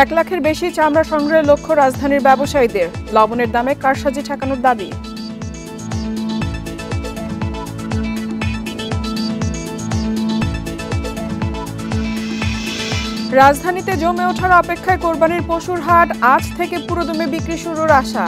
1 লাখের বেশি চামড়া সংগ্রহের লক্ষ্য রাজধানীর ব্যবসায়ীদের। লবণের দামে কারসাজি ঠেকানোর দাবি। রাজধানীতে জমে ওঠার অপেক্ষায় কোরবানির পশুর হাট। আজ থেকে পুরোদমে বিক্রি শুরুর আশা।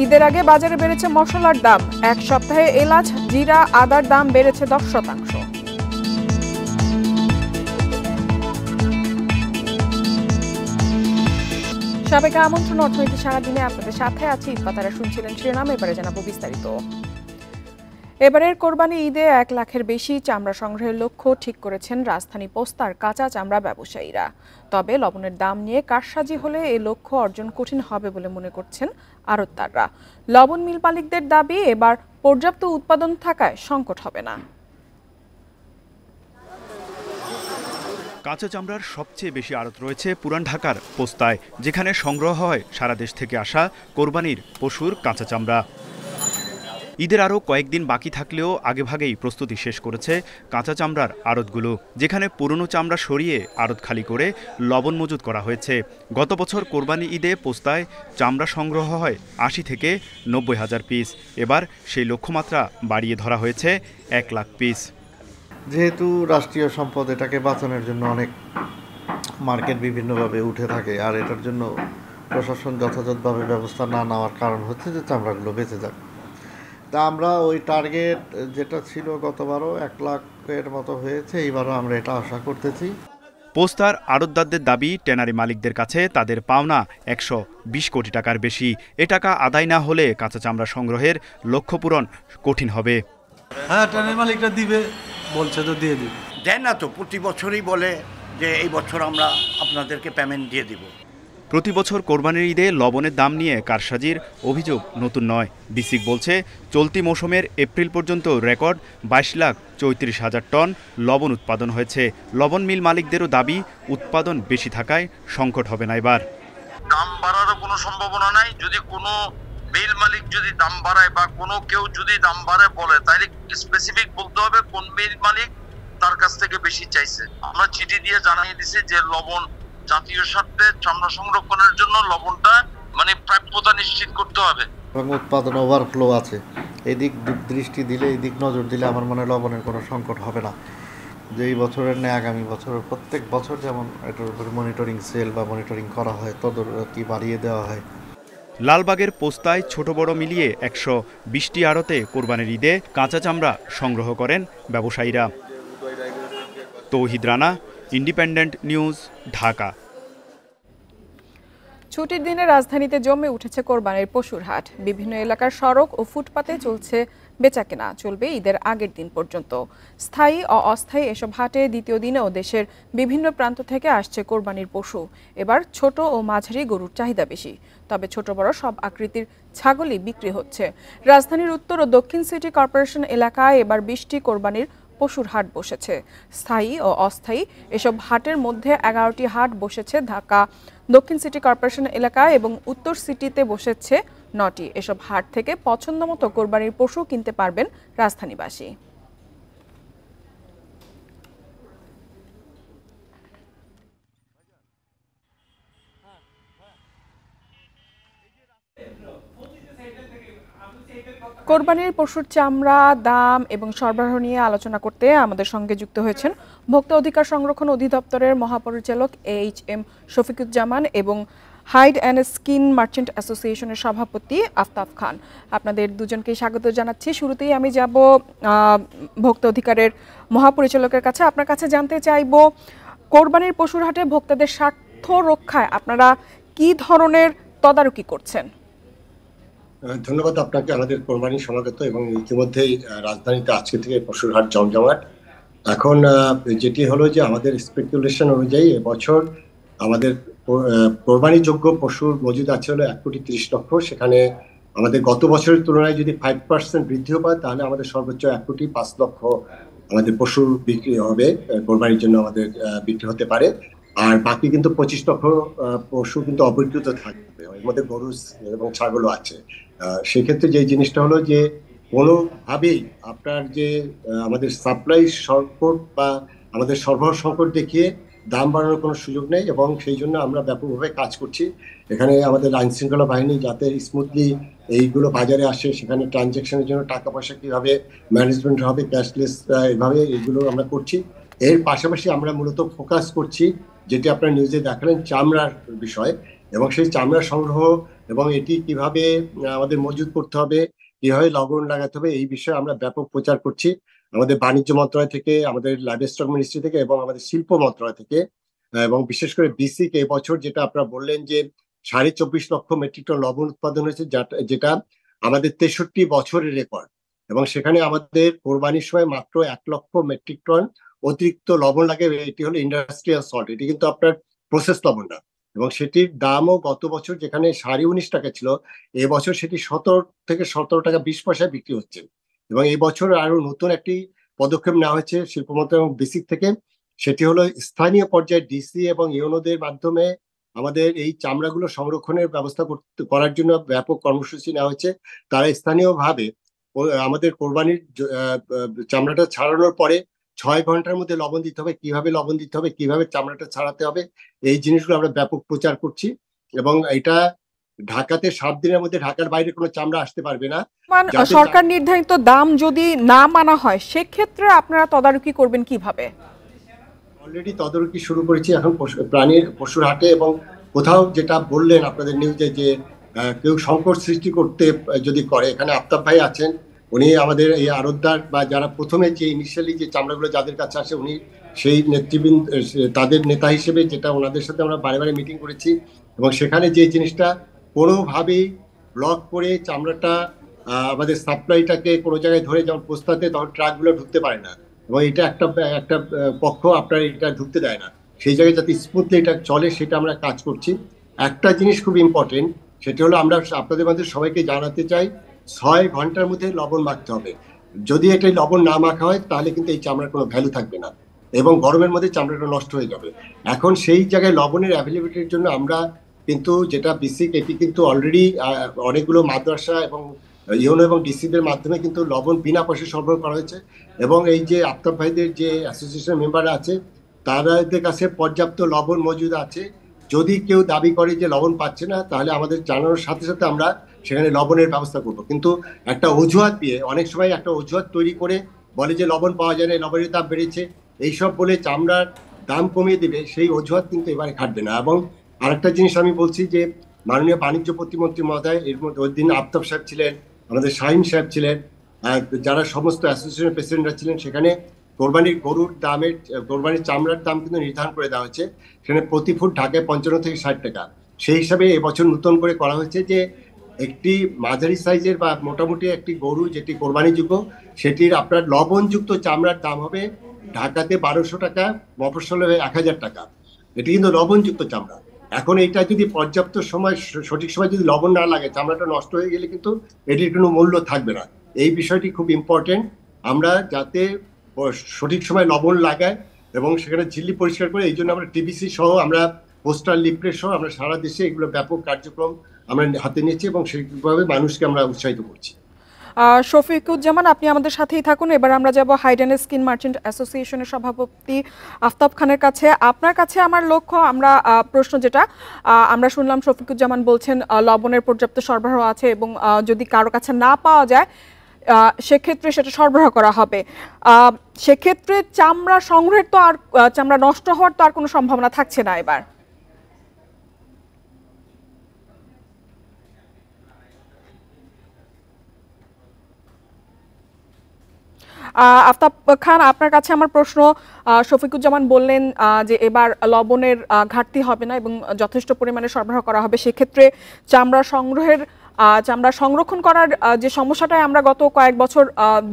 ঈদের আগে বাজারে বেড়েছে মশলার দাম। এক সপ্তাহে এলাচ, জিরা, আদার দাম বেড়েছে 10%। সাবেক আমন্ত্রণ অর্থনীতি সারাদিনে আপনাদের সাথে আছি। ইফাতারা শুনছিলেন শিরোনাম, এবারে জানাবো বিস্তারিত। এবারের কোরবানি ঈদে 1 লাখের বেশি চামড়া সংগ্রহের লক্ষ্য ঠিক করেছেন রাজধানী পোস্তার কাঁচা চামড়া ব্যবসায়ীরা। তবে লবণের দাম নিয়ে কারসাজি হলে এই লক্ষ্য অর্জন কঠিন হবে বলে মনে করছেন আড়তদাররা। লবণ মিল মালিকদের দাবি, এবার পর্যাপ্ত উৎপাদন থাকায় সংকট হবে না। কাঁচা চামড়ার সবচেয়ে বেশি আড়ত রয়েছে পুরান ঢাকার পোস্তায়, যেখানে সংগ্রহ হয় সারা দেশ থেকে আসা কোরবানির পশুর কাঁচা চামড়া। ঈদের আরও কয়েকদিন বাকি থাকলেও আগেভাগেই প্রস্তুতি শেষ করেছে কাঁচা চামড়ার আড়তগুলো, যেখানে পুরনো চামড়া সরিয়ে আড়ত খালি করে লবণ মজুত করা হয়েছে। গত বছর কোরবানি ঈদে পোস্তায় চামড়া সংগ্রহ হয় 80 থেকে 90 হাজার পিস। এবার সেই লক্ষ্যমাত্রা বাড়িয়ে ধরা হয়েছে 1 লাখ পিস। যেহেতু রাষ্ট্রীয় সম্পদ, এটাকে বাঁচানোর জন্য অনেক মার্কেট বিভিন্নভাবে উঠে থাকে, আর এটার জন্য প্রশাসন যথাযথভাবে ব্যবস্থা না নেওয়ার কারণ হচ্ছে যে চামড়াগুলো বেঁচে যাক। তা আমরা ওই টার্গেট যেটা ছিল গতবারও 1 লাখের মতো হয়েছে, এইবারও আমরা এটা আশা করতেছি। পোস্তার আড়তদারদের দাবি, ট্যানারি মালিকদের কাছে তাদের পাওনা 120 কোটি টাকার বেশি। এ টাকা আদায় না হলে কাঁচা চামড়া সংগ্রহের লক্ষ্য পূরণ কঠিন হবে। হ্যাঁ, ট্যানারি মালিকরা দিবে বলছে, তো দিয়ে দিবে। দেয় না তো, প্রতি বছরই বলে যে এই বছর আমরা আপনাদেরকে পেমেন্ট দিয়ে দিব। প্রতি বছর কোরবানির ঈদে লবণের দাম নিয়ে কারসাজির অভিযোগ নতুন নয়। বিসিক বলছে, চলতি মৌসুমের এপ্রিল পর্যন্ত রেকর্ড 22,34,000 টন লবণ উৎপাদন হয়েছে। লবণ মিল মালিকদেরও দাবি, উৎপাদন বেশি থাকায় সংকট হবে না এবার। দাম বাড়ারও কোনো সম্ভাবনা নাই। যদি কোনো মিল মালিক যদি দাম বাড়ায় বা কোনো কেউ যদি দাম বাড়ায় বলে, তাহলে স্পেসিফিক বলতে হবে কোন মিল মালিক তার কাছ থেকে বেশি চাইছে। আমরা চিঠি দিয়ে জানিয়ে দিছি যে লবণ জাতীয় স্বার্থে চামড়া সংরক্ষণের জন্য লবণটা প্রাপ্যতা নিশ্চিত করতে হবে। এবং উৎপাদন ওভারফ্লো আছে, এদিক দৃষ্টি দিলে, এদিক নজর দিলে আমার মনে হয় লবণের কোনো সংকট হবে না। যে এই বছরের নেই আগামী বছরের প্রত্যেক বছর যেমন এটার উপরে মনিটরিং সেল বা মনিটরিং করা হয়, তদারকি বাড়িয়ে দেওয়া হয়। লালবাগের পোস্তায় ছোট বড় মিলিয়ে 120টি আড়তে কোরবানির ঈদে কাঁচা চামড়া সংগ্রহ করেন ব্যবসায়ীরা। তৌহিদ রানা, ইন্ডিপেন্ডেন্ট নিউজ, ঢাকা। ছুটির দিনে রাজধানীতে জমে উঠেছে কোরবানির পশুর হাট। বিভিন্ন এলাকার সড়ক ও ফুটপাতে চলছে বেচাকেনা, চলবে ঈদের আগের দিন পর্যন্ত। স্থায়ী ও অস্থায়ী এসব হাটে দ্বিতীয় দিনেও দেশের বিভিন্ন প্রান্ত থেকে আসছে কোরবানির পশু। এবার ছোট ও মাঝারি গরুর চাহিদা বেশি, তবে ছোট বড় সব আকৃতির ছাগলই বিক্রি হচ্ছে। রাজধানীর উত্তর ও দক্ষিণ সিটি কর্পোরেশন এলাকায় এবার 20টি কোরবানির পশুর হাট বসেছে। স্থায়ী ও অস্থায়ী এসব হাটের মধ্যে 11টি হাট বসেছে ঢাকা দক্ষিণ সিটি কর্পোরেশন এলাকায় এবং উত্তর সিটিতে বসেছে 9টি। এসব হাট থেকে পছন্দমতো কোরবানির পশু কিনতে পারবেন রাজধানীবাসী। কোরবানির পশুর চামড়া, দাম এবং সরবরাহ নিয়ে আলোচনা করতে আমাদের সঙ্গে যুক্ত হয়েছেন ভোক্তা অধিকার সংরক্ষণ অধিদপ্তরের মহাপরিচালক HM শফিকুজ্জামান এবং হাইড অ্যান্ড স্কিন মার্চেন্ট অ্যাসোসিয়েশনের সভাপতি আফতাব খান। আপনাদের দুজনকেই স্বাগত জানাচ্ছি। শুরুতেই আমি যাব ভোক্তা অধিকারের মহাপরিচালকের কাছে। আপনার কাছে জানতে চাইব, কোরবানির পশুর হাটে ভোক্তাদের স্বার্থ রক্ষায় আপনারা কি ধরনের তদারকি করছেন? ধন্যবাদ আপনাকে। আমাদের কোরবানি সমাগত এবং ইতিমধ্যেই রাজধানীতে আজকে থেকে পশুর হাট জমজমাট। এখন যেটি হলো যে আমাদের স্পেকুলেশন অনুযায়ী এবছর আমাদের কোরবানিযোগ্য পশুর মজুদ আছে হলো 1,30,00,000। সেখানে আমাদের গত বছরের তুলনায় যদি 5% বৃদ্ধিও পায়, তাহলে আমাদের সর্বোচ্চ 1,05,00,000 আমাদের পশুর বিক্রি হবে, কোরবানির জন্য আমাদের বিক্রি হতে পারে। আর বাকি কিন্তু 25 লক্ষ পশু কিন্তু অবিক্রিত থাকবে, এর মধ্যে গরু এবং ছাগলও আছে। সেক্ষেত্রে যে জিনিসটা হলো যে কোনোভাবেই আপনার যে আমাদের সাপ্লাই সংকট বা আমাদের সরবরাহ সংকট দেখিয়ে দাম বাড়ানোর কোনো সুযোগ নেই, এবং সেই জন্য আমরা ব্যাপকভাবে কাজ করছি। এখানে আমাদের আইন শৃঙ্খলা বাহিনী যাতে স্মুথলি এইগুলো বাজারে আসে, সেখানে ট্রানজ্যাকশনের জন্য টাকা পয়সা কিভাবে ম্যানেজমেন্ট হবে, ক্যাশলেস এভাবে এইগুলো আমরা করছি। এর পাশাপাশি আমরা মূলত ফোকাস করছি, যেটি আপনার নিউজে দেখালেন, চামড়ার বিষয়, এবং সেই চামড়া সংগ্রহ এবং এটি কিভাবে আমাদের মজুত করতে হবে, কিভাবে লবণ লাগাতে হবে, এই বিষয়ে আমরা ব্যাপক প্রচার করছি আমাদের বাণিজ্য মন্ত্রণালয় থেকে, আমাদের লাইভস্টক মিনিস্ট্রি থেকে এবং আমাদের শিল্প মন্ত্রণালয় থেকে। এবং বিশেষ করে বিসিক এই বছর যেটা আপনারা বললেন যে 24.5 লক্ষ মেট্রিক টন লবণ উৎপাদন হয়েছে, যেটা আমাদের 63 বছরের রেকর্ড। এবং সেখানে আমাদের কোরবানির সময় মাত্র 1 লক্ষ মেট্রিক টন অতিরিক্ত লবণ লাগে। এটি হলো ইন্ডাস্ট্রিয়াল সল্ট, এটি কিন্তু আপনার প্রসেস লবণ না। এবং সেটির দামও গত বছর যেখানে 19.5 টাকা ছিল, এবছর সেটি 17 থেকে 17 টাকা 20 পয়সায় বিক্রি হচ্ছে। এবং এই বছর আরো নতুন একটি পদক্ষেপ নেওয়া হয়েছে শিল্প মন্ত্রণালয় এবং বেসিক থেকে, সেটি হলো স্থানীয় পর্যায়ে ডিসি এবং ইউনোদের মাধ্যমে আমাদের এই চামড়াগুলো সংরক্ষণের ব্যবস্থা করার জন্য ব্যাপক কর্মসূচি নেওয়া হয়েছে। তারা স্থানীয়ভাবে আমাদের কোরবানির চামড়াটা ছাড়ানোর পরে 6 ঘন্টার মধ্যে লবণ দিতে হবে, কিভাবে লবণ দিতে হবে, কিভাবে চামড়াটা ছাড়াতে হবে, এই জিনিসগুলো আমরা ব্যাপক প্রচার করছি। এবং এটা ঢাকাতে 7 দিনের মধ্যে ঢাকার বাইরে কোনো চামড়া আসতে পারবে না। সরকার নির্ধারিত দাম যদি না মানা হয়, সেক্ষেত্রে আপনারা তদারকি করবেন কিভাবে? অলরেডি তদারকি শুরু করেছি এখন পশুর হাটে, এবং কোথাও যেটা বললেন আপনাদের নিউজে যে কেউ সংকট সৃষ্টি করতে যদি করে, এখানে আফতাব ভাই আছেন, উনি আমাদের এই আড়তদার বা যারা প্রথমে যে ইনিশিয়ালি যে চামড়াগুলো যাদের কাছে আসে, উনি সেই নেতৃবৃন্দ, তাদের নেতা হিসেবে যেটা ওনাদের সাথে আমরা বারে বারে মিটিং করেছি। এবং সেখানে যে জিনিসটা কোনোভাবেই ব্লক করে চামড়াটা আমাদের সাপ্লাইটাকে কোনো জায়গায় ধরে যেমন পোস্তাতে, তখন ট্রাকগুলো ঢুকতে পারে না, এবং এটা একটা পক্ষ আপনার এটা ঢুকতে দেয় না, সেই জায়গায় যাতে স্মুথলি এটা চলে সেটা আমরা কাজ করছি। একটা জিনিস খুব ইম্পর্টেন্ট, সেটা হলো আমরা আপনাদের মধ্যে সবাইকে জানাতে চাই, 6 ঘন্টার মধ্যে লবণ মাখতে হবে। যদি এটা লবণ না মাখা হয় তাহলে কিন্তু এই চামড়ার কোনো ভ্যালু থাকবে না, এবং গরমের মধ্যে চামড়াটা নষ্ট হয়ে যাবে। এখন সেই জায়গায় লবণের অ্যাভেলেবিলিটির জন্য আমরা কিন্তু যেটা বেসিক, এটি কিন্তু অলরেডি অনেকগুলো মাদ্রাসা এবং ইউনো এবং ডিসিদের মাধ্যমে কিন্তু লবণ বিনা পয়সা সরবরাহ করা হয়েছে। এবং এই যে আফতাব ভাইদের যে অ্যাসোসিয়েশন মেম্বার আছে, তাদের কাছে পর্যাপ্ত লবণ মজুদ আছে। যদি কেউ দাবি করে যে লবণ পাচ্ছে না, তাহলে আমাদের জানানোর সাথে সাথে আমরা সেখানে লবণের ব্যবস্থা করব। কিন্তু একটা অজুহাত দিয়ে, অনেক সময় একটা অজুহাত তৈরি করে বলে যে লবণ পাওয়া যায় না, লবণের দাম বেড়েছে, এইসব বলে চামড়ার দাম কমিয়ে দেবে, সেই অজুহাত কিন্তু এবারে খাটবে না। এবং আরেকটা জিনিস আমি বলছি যে মাননীয় বাণিজ্য প্রতিমন্ত্রী মহোদয়, এর মধ্যে ওই দিন আফতাব সাহেব ছিলেন, আমাদের শাহিন সাহেব ছিলেন, যারা সমস্ত অ্যাসোসিয়েশনের প্রেসিডেন্টরা ছিলেন, সেখানে কোরবানির গরুর দামের, কোরবানির চামড়ার দাম কিন্তু নির্ধারণ করে দেওয়া হয়েছে। সেখানে প্রতি ফুট ঢাকায় 55 থেকে 60 টাকা। সেই হিসাবে এবছর নতুন করে করা হয়েছে যে একটি মাঝারি সাইজের বা মোটামুটি একটি গরু যেটি কোরবানিযোগ্য, সেটির আপনার লবণযুক্ত চামড়ার দাম হবে ঢাকাতে 1200 টাকা, মফস্বলে 1000 টাকা। এটি কিন্তু লবণযুক্ত চামড়া। এখন এইটা যদি পর্যাপ্ত সময়, সঠিক সময় যদি লবণ না লাগে, চামড়াটা নষ্ট হয়ে গেলে কিন্তু এটির কোনো মূল্য থাকবে না। এই বিষয়টি খুব ইম্পর্টেন্ট, আমরা যাতে সঠিক সময় লবণ লাগাই এবং সেখানে ঝিল্লি পরিষ্কার করে, এই জন্য আমরা টিবিসি সহ, আমরা পোস্টাল লিফলেট সহ আমরা সারা দেশে এগুলো ব্যাপক কার্যক্রম আমরা হাতে নিয়েছি, এবং সেইভাবে মানুষকে আমরা উৎসাহিত করছি। শফিকুজ্জামান, আপনি আমাদের সাথেই থাকুন। এবার আমরা যাব হাইডেন স্কিন মার্চেন্ট অ্যাসোসিয়েশনের সভাপতি আফতাব খানের কাছে। আপনার কাছে আমার লক্ষ্য, আমরা প্রশ্ন যেটা আমরা শুনলাম, শফিকুজ্জামান বলছেন লবণের পর্যাপ্ত সরবরাহ আছে, এবং যদি কারো কাছে না পাওয়া যায় সেক্ষেত্রে সেটা সরবরাহ করা হবে। সেক্ষেত্রে চামড়া সংগ্রহের তো আর, চামড়া নষ্ট হওয়ার তো আর কোনো সম্ভাবনা থাকছে না এবার। আফতাব খান, আপনার কাছে আমার প্রশ্ন, শফিকুজ্জামান বললেন যে এবার লবণের ঘাটতি হবে না এবং যথেষ্ট পরিমাণে সরবরাহ করা হবে। সেক্ষেত্রে চামড়া সংরক্ষণ করার যে সমস্যাটা আমরা গত কয়েক বছর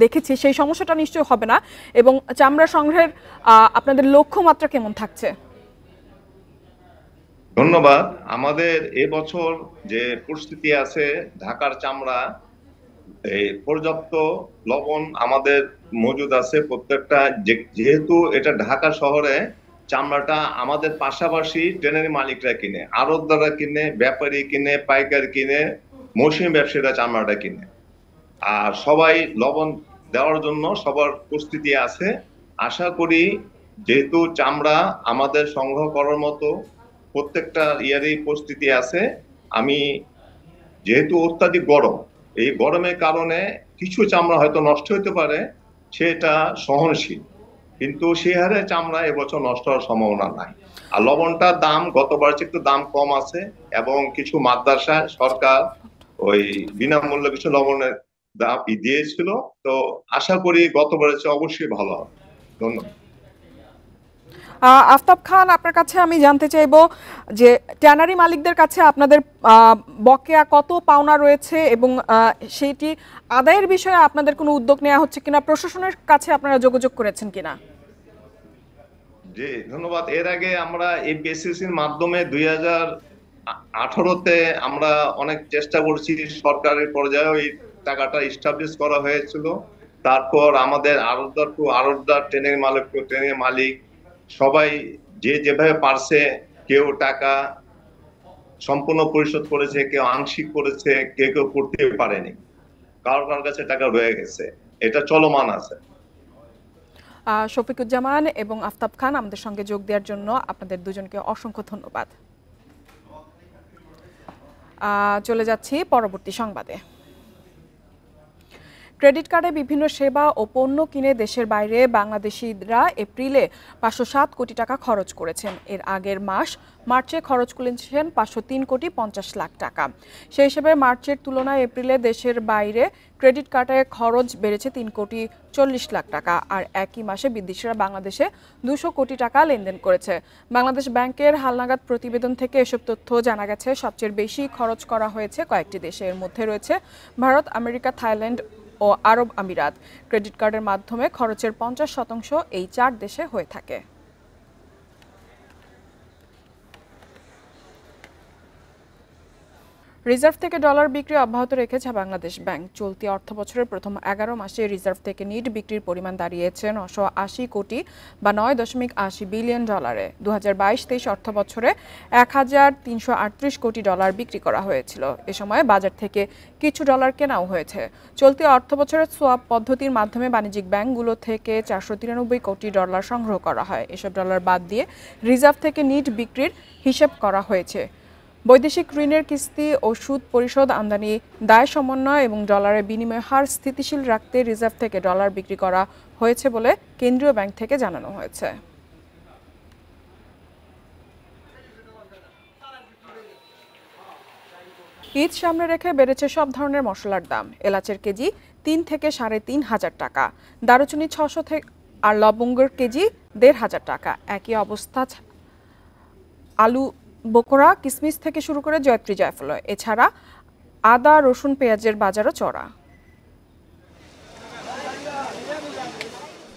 দেখেছি, সেই সমস্যাটা নিশ্চয়ই হবে না, এবং চামড়া সংগ্রহের আপনাদের লক্ষ্যমাত্রা কেমন থাকছে? ধন্যবাদ। আমাদের এবছর যে পরিস্থিতি আছে, ঢাকার চামড়া পর্যাপ্ত লবণ আমাদের মজুদ আছে প্রত্যেকটা, যেহেতু এটা ঢাকা শহরে চামড়াটা আমাদের পাশাপাশি ট্রেনারি মালিকরা কিনে, আড়তদাররা কিনে, ব্যাপারী কিনে, পাইকার কিনে, মৌসুমী ব্যবসায়ীরা চামড়াটা কিনে। আর সবাই লবণ দেওয়ার জন্য সবার প্রস্তুতি আছে। আশা করি যেহেতু চামড়া আমাদের সংগ্রহ করার মতো প্রত্যেকটা ইয়ারই প্রস্তুতি আছে। আমি যেহেতু অত্যাধিক গরম, এই গরমের কারণে কিছু চামড়া হয়তো নষ্ট হতে পারে, সেটা সহনশীল, কিন্তু সে হারে চামড়া এবছর নষ্ট হওয়ার সম্ভাবনা নাই। আর লবণটার দাম গতবার চেয়ে একটু দাম কম আছে, এবং কিছু মাদ্রাসায় সরকার ওই বিনামূল্যে কিছু লবণের দাম দিয়েছিল। তো আশা করি গতবারের চেয়ে অবশ্যই ভালো হবে। ধন্যবাদ। আফতাব খান, আপনার কাছে আমি জানতে চাইবো যে ট্যানারি মালিকদের কাছে আপনাদের বকেয়া কত পাওনা রয়েছে এবং সেইটি আদায়ের বিষয়ে আপনাদের কোনো উদ্যোগ নেওয়া হচ্ছে কিনা, প্রশাসনের কাছে আপনারা যোগাযোগ করেছেন কিনা? জি ধন্যবাদ। এর আগে আমরা এই বিএসসিসির মাধ্যমে 2018-তে আমরা অনেক চেষ্টা করছি, সরকারের পর্যায়ে এই টাকাটা এস্টাবলিশ করা হয়েছিল। তারপর আমাদের আড়তদার ট্রেনের মালিক সবাই যে যেভাবে পারছে, কেউ টাকা সম্পূর্ণ পরিশোধ করেছে, কেউ আংশিক করেছে, কেউ করতে পারেনি, কারোর কাছে টাকা রয়ে গেছে। এটা চলমান আছে। শফিকুজ্জামান এবং আফতাব খান আমাদের সঙ্গে যোগ দেওয়ার জন্য আপনাদের দুজনকে অসংখ্য ধন্যবাদ। চলে যাচ্ছি পরবর্তী সংবাদে। ক্রেডিট কার্ডে বিভিন্ন সেবা ও পণ্য কিনে দেশের বাইরে বাংলাদেশিরা এপ্রিলে 507 কোটি টাকা খরচ করেছেন। এর আগের মার্চে খরচ করেছেন 503 কোটি 50 লাখ টাকা। সেই হিসেবে মার্চের তুলনায় এপ্রিলে দেশের বাইরে ক্রেডিট কার্ডে খরচ বেড়েছে 3 কোটি 40 লাখ টাকা। আর একই মাসে বিদেশিরা বাংলাদেশে 200 কোটি টাকা লেনদেন করেছে। বাংলাদেশ ব্যাংকের হালনাগাদ প্রতিবেদন থেকে এসব তথ্য জানা গেছে। সবচেয়ে বেশি খরচ করা হয়েছে কয়েকটি দেশে। এর মধ্যে রয়েছে ভারত, আমেরিকা, থাইল্যান্ড ও আরব আমিরাত। ক্রেডিট কার্ডের মাধ্যমে খরচের 50% এই 4 দেশে হয়ে থাকে। রিজার্ভ থেকে ডলার বিক্রি অব্যাহত রেখেছে বাংলাদেশ ব্যাংক। চলতি অর্থবছরের প্রথম 11 মাসে রিজার্ভ থেকে নিট বিক্রির পরিমাণ দাঁড়িয়েছে 980 কোটি বা 9.80 বিলিয়ন ডলারে। 2022-23 অর্থবছরে 1338 কোটি ডলার বিক্রি করা হয়েছিল। এ সময় বাজার থেকে কিছু ডলার কেনাও হয়েছে। চলতি অর্থবছরে সোয়াপ পদ্ধতির মাধ্যমে বাণিজ্যিক ব্যাংকগুলো থেকে 493 কোটি ডলার সংগ্রহ করা হয়। এসব ডলার বাদ দিয়ে রিজার্ভ থেকে নিট বিক্রির হিসেব করা হয়েছে। বৈদেশিক ঋণের কিস্তি ও সুদ পরিশোধ, আমদানি দায় সমন্বয় এবং ডলারের বিনিময় হার স্থিতিশীল রাখতে রিজার্ভ থেকে ডলার বিক্রি করা হয়েছে বলে কেন্দ্রীয় ব্যাংক থেকে জানানো হয়েছে। ঈদ সামনে রেখে বেড়েছে সব ধরনের মশলার দাম। এলাচের কেজি 3 থেকে 3,500 টাকা, দারুচিনি 600 থেকে আর লবঙ্গের কেজি 1,500 টাকা। একই অবস্থা আলু বোকরা, কিসমিস থেকে শুরু করে জয়ত্রী, জায়ফল, এছাড়া আদা, রসুন, পেঁয়াজের বাজারও চড়া।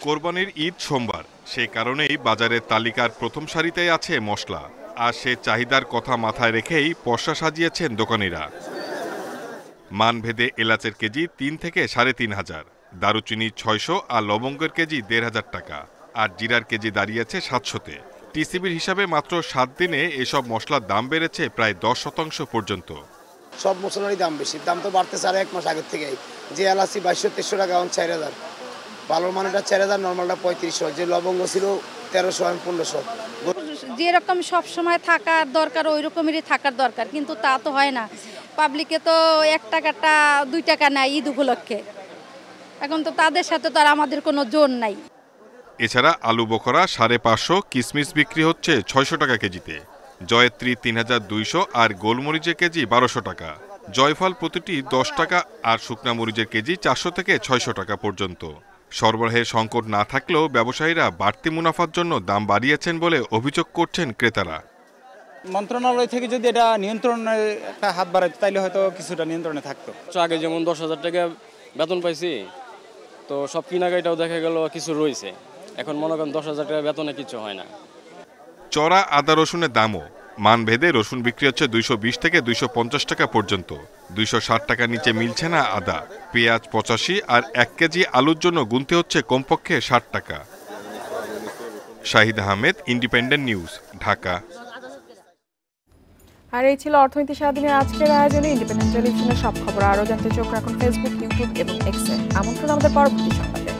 কোরবানির ঈদ সোমবার, সে কারণেই বাজারের তালিকার প্রথম সারিতেই আছে মশলা। আর সে চাহিদার কথা মাথায় রেখেই পসরা সাজিয়েছেন দোকানিরা। মানভেদে এলাচের কেজি 3 থেকে 3,500, দারুচিনি 600 আর লবঙ্গের কেজি 1,500 টাকা, আর জিরার কেজি দাঁড়িয়েছে 700-তে। টিসিবির হিসাবে মাত্র 7 দিনে এসব মশলার দাম বেড়েছে প্রায় 10% পর্যন্ত। সব মশলারই দাম বেশি, দাম তো বাড়তেছে আর 1 মাস আগের থেকেই। যে এলাচি 2200-2300 টাকা, এখন 4000। ভালো মানেটা 4000, নর্মালটা 3500। যে লবঙ্গ ছিল 1300, এখন 1500। যেরকম সব সময় থাকার দরকার ওই রকমেরই থাকার দরকার, কিন্তু তা তো হয় না। পাবলিকে তো 1 টাকাটা 2 টাকা নেয় ঈদ উপলক্ষে, এখন তো তাদের সাথে তো আর আমাদের কোনো জোর নাই। এছাড়া আলু বোখরা 550, কিসমিস বিক্রি হচ্ছে 600 টাকা কেজিতে, জয়ত্রী 3200 আর গোলমরিচের কেজি 1200 টাকা। জয়ফল প্রতিটি 10 টাকা আর শুকনা মরিচের কেজি 400 থেকে 600 টাকা পর্যন্ত। সরবরাহের সংকট না থাকলেও ব্যবসায়ীরা বাড়তি মুনাফার জন্য দাম বাড়িয়েছেন বলে অভিযোগ করছেন ক্রেতারা। মন্ত্রণালয় থেকে যদি এটা নিয়ন্ত্রণের একটা হাত বাড়াইতো তাইলে হয়তো কিছুটা নিয়ন্ত্রণে থাকতো। আগে যেমন 10,000 টাকা বেতন পাইছি, তো সব কিনাকাটাও দেখা গেল কিছু রয়েছে। এখন মনে করেন 10,000 টাকা বেতনে কিছু হয় না। চড়া আদা রসুনের দামও মানভেদে রসুন বিক্রি হচ্ছে 220 থেকে 250 টাকা পর্যন্ত। 260 টাকার নিচে মিলছে না আদা। পেঁয়াজ 85 আর 1 কেজি আলুর জন্য গুনতে হচ্ছে কমপক্ষে 60 টাকা। Shahid Ahmed, independent news, Dhaka. আর এই ছিল অর্থনীতি সারাদিনের আজকের আয়োজনে। ইন্ডিপেন্ডেন্ট টেলিভিশনের সব খবর আরও জানতে চোখ রাখুন ফেসবুক, ইউটিউব এবং এক্সে। আমন্ত্রণ আমাদের পরবর্তী সংবাদে।